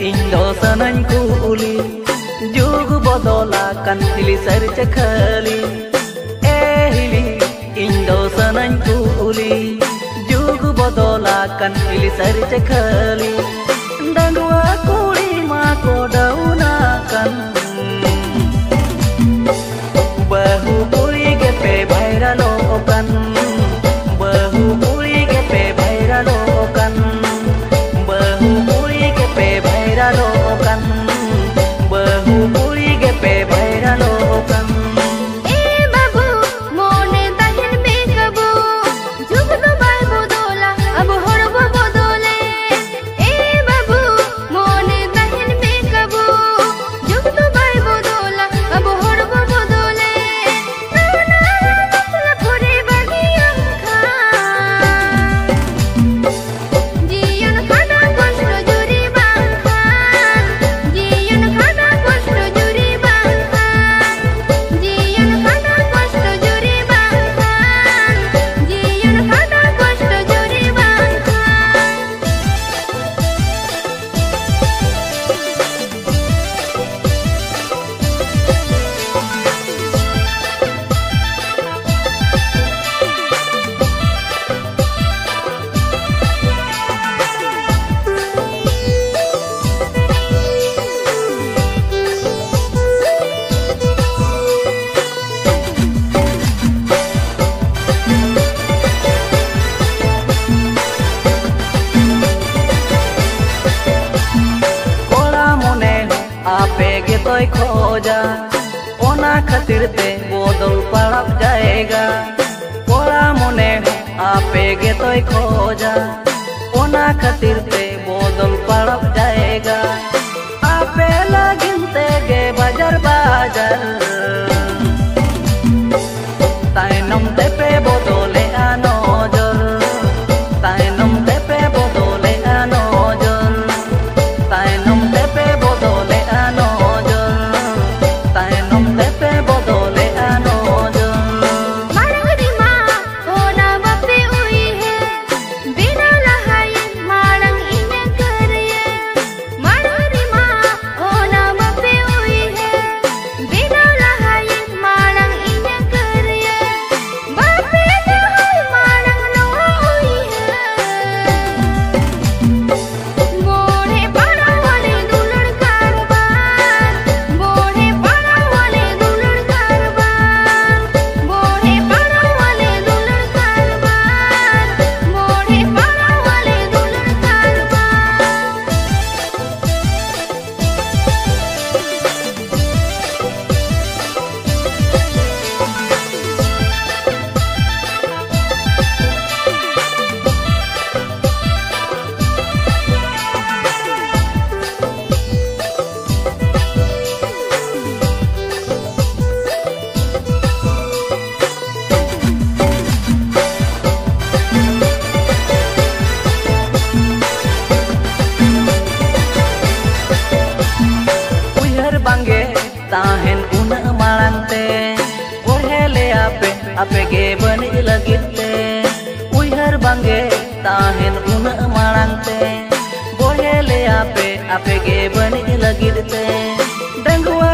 Indo sanany kuli Jug bodola kan tili sar cakhali Hili Indo sanany kuli Jug bodola kan tili sar cakhali Dan dua kuli mako daunakan Bahu kuli gepe baira lokan Bahu kuli gepe baira lokan Bahu kuli gepe baira lokan Bahu kuli gepe baira lokan babu mone tahin be kabu jug do bai bodola ab horbo bodole babu mone tahin be kabu jug do bai bodola ab horbo bodole na pore bagiyam kha jiyon khada koshto juri bang khan jiyon khada koshto juri bang khan jiyon khada koshto juri bang khan jiyon khada koshto juri bang khan Kola mone ape ge toy khoja Ona khatir te bodol padap jayega Kola mone ape ge toy khoja Ona khatir te bodol padap jayega Ape lagin te ge bajar bajar Tainom te pe bodole anojor Tainom te pe bodole anojor Tainom te pe bodole anojor Tainom te pe bodole anojor marang ma ona bape ui hai bina lahai marang ine kariye marang ma ona bape ui hai bina lahai marang ine kariye bape lahai marang no ui hai bode para wale dulad karban bode para wale dulad karban bode para wale dulad karban bode para wale dulad karban Uihar bangge tahen una malante Orhele ape ge bani lagit te Uihar bangge tahen una malante Orhele ape ge bani lagit te Dangwa